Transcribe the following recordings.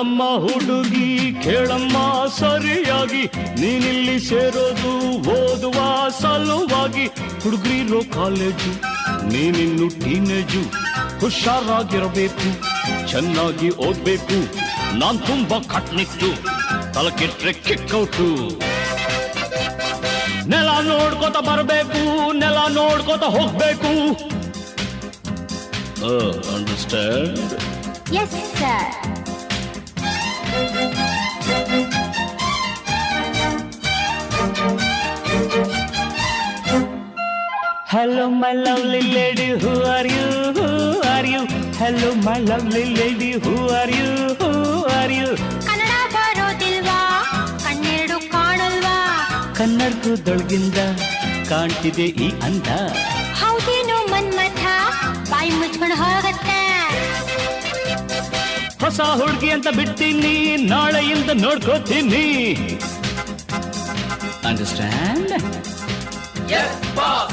ಹೋಗಮ್ಮ ಹುಡುಗಿ ಕೇಳಮ್ಮ ಸರಿಯಾಗಿ, ನೀನಿಲ್ಲಿ ಸೇರೋದು ಓದುವ ಸಲುವಾಗಿ. ಹುಡುಗರಿರೋ ಕಾಲೇಜು, ನೀನಿನ್ನು ಟೀನೇಜು. ಹುಷಾರಾಗಿರಬೇಕು, ಚೆನ್ನಾಗಿ ಓದ್ಬೇಕು. ನಾನ್ ತುಂಬಾ ಕಟ್ನಿಟ್ಟು, ತಲಕೆಟ್ರೆ ಕಿಕ್ಕೌಟು. ನೆಲ ನೋಡ್ಕೋತ ಬರಬೇಕು, ನೆಲ ನೋಡ್ಕೋತ ಹೋಗ್ಬೇಕು. Understand? Yes sir. Hello my lovely lady, who are you? Who are you? Hello my lovely lady, who are you? Who are you? Kannada ಬರೋದಿಲ್ವಾ, ಕಣ್ಣೆರಡು ಕಾಣಲ್ವಾ? ಕನ್ನಡದೊಳಗಿಂದ ಕಾಣ್ತಿದೆ ಈ ಅಂದ. ಹೌದೇನು ಮನ್ಮಥ, ಬಾಯಿ ಮುಚ್ಕೊಂಡು ಹೋಗತ್ತೆ. ಹೊಸ ಹುಡುಗಿ ಅಂತ ಬಿಡ್ತೀನಿ, ನಾಳೆಯಿಂದ ನೋಡ್ಕೋತೀನಿ. ಅಂಡರ್ಸ್ಟ್ಯಾಂಡ್? Yes, boss.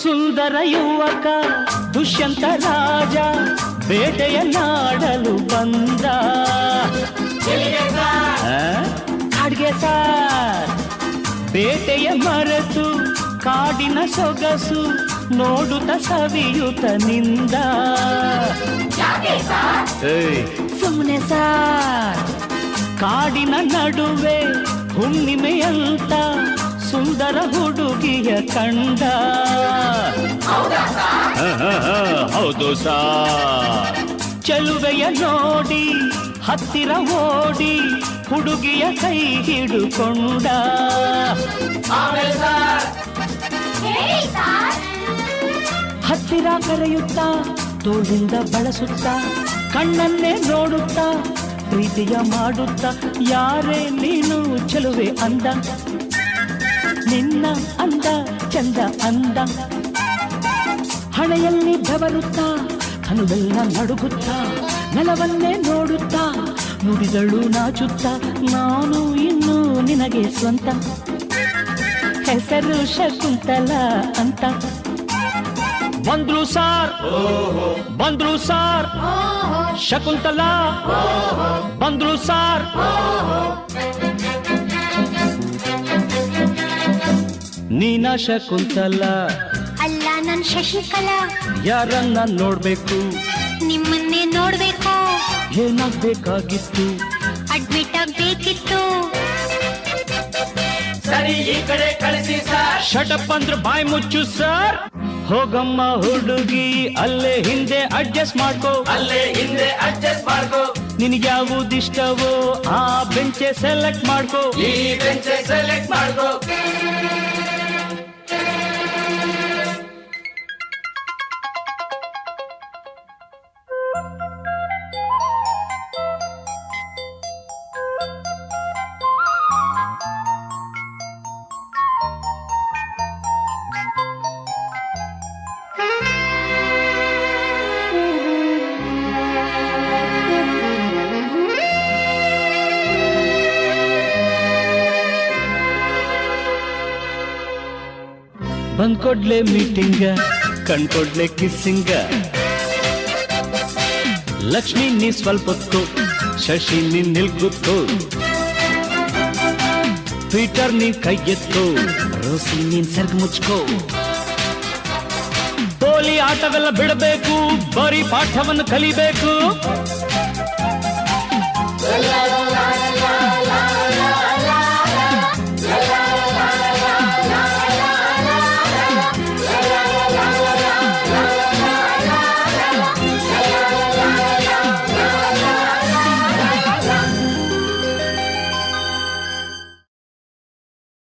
ಸುಂದರ ಯುವಕ ದುಷ್ಯಂತ ರಾಜ ಬೇಟೆಯ ನಾಡಲು ಬಂದ. ಕಾಡ್ಗೆ ಸಾರ್ ಬೇಟೆಯ ಮರೆತು ಕಾಡಿನ ಸೊಗಸು ನೋಡುತ್ತ ಸವಿಯುತ ನಿಂದ. ಸುಮ್ಮನೆ ಸಾರ್ ಕಾಡಿನ ನಡುವೆ ಹುಣ್ಣಿಮೆಯಂತ ಸುಂದರ ಹುಡುಗಿಯ ಕಂಡ. ಹೌದು ಸಾರ್. ಚೆಲುವೆಯ ನೋಡಿ ಹತ್ತಿರ ಓಡಿ ಹುಡುಗಿಯ ಕೈ ಹಿಡುಕೊಂಡ. ಹತ್ತಿರ ಕರೆಯುತ್ತಾ ತೋಳಿಂದ ಬಳಸುತ್ತಾ ಕಣ್ಣನ್ನೇ ನೋಡುತ್ತಾ ಪ್ರೀತಿಯ ಮಾಡುತ್ತಾ, ಯಾರೇ ನೀನು ಚೆಲುವೆ ಅಂದ, ನಿನ್ನ ಅಂದ ಚಂದ ಅಂದ. ಹಣೆಯಲ್ಲಿ ಬೆವರುತ್ತಾ ಕನುವೆಲ್ಲ ನಡುಗುತ್ತಾ ನೆಲವನ್ನೇ ನೋಡುತ್ತಾ ನುಡಿದಳು ನಾಚುತ್ತಾ, ನಾನು ಇನ್ನು ನಿನಗೆ ಸ್ವಂತ, ಹೆಸರು ಶಕುಂತಲ ಅಂತ. ಬಂದ್ರು ಸಾರ್, ಬಂದ್ರು ಸಾರ್, ಶಕುಂತಲ ಬಂದ್ರು ಸಾರ್. ನೀನಾ ಶಕುಂತಲ? ಅಲ್ಲ, ನನ್ ಶಶಿಕಲಾ. ಯಾರನ್ನ ನೋಡ್ಬೇಕು? ನಿಮ್ಮನ್ನೇ ನೋಡ್ಬೇಕು. ಏನಾಗ್ಬೇಕಾಗಿತ್ತು? ಅಡ್ಮಿಟ್ ಆಗ್ಬೇಕಿತ್ತು. ಸರಿ, ಈ ಕಡೆ ಕಳಿಸಿ ಸರ್. ಶಟಪ್ ಅಂದ್ರೆ ಬಾಯ್ ಮುಚ್ಚು ಸರ್. ಹೋಗಮ್ಮ ಹುಡುಗಿ ಅಲ್ಲೇ ಹಿಂದೆ ಅಡ್ಜಸ್ಟ್ ಮಾಡ್ಕೋ, ಅಲ್ಲೇ ಹಿಂದೆ ಅಡ್ಜಸ್ಟ್ ಮಾಡ್ಕೋ. ನಿನಗೆ ಯಾವುದಿಷ್ಟವೋ ಆ ಬೆಂಚೆ ಸೆಲೆಕ್ಟ್ ಮಾಡ್ಕೋ. ಈ ಬೆಂಚ್ ಸೆಲೆಕ್ಟ್ ಮಾಡ್ಕೋ. ಬಂದ್ಕೊಡ್ಲೆ ಮೀಟಿಂಗ, ಕಣ್ಕೊಡ್ಲೆ ಕಿಸ್ಸಿಂಗ. ಲಕ್ಷ್ಮಿ ನೀ ಸ್ವಲ್ಪ ಹೊತ್ತು, ಶಶಿ ನೀ ನಿಲ್ಗುತ್ತು, ಪೀಟರ್ ನೀ ಕೈ ಎತ್ತು, ರೋಸಿ ನೀನ್ ಸರ್ಗ್ ಮುಚ್ಕೋ. ಪೋಲಿ ಆಟವೆಲ್ಲ ಬಿಡಬೇಕು, ಬರೀ ಪಾಠವನ್ನು ಕಲಿಬೇಕು.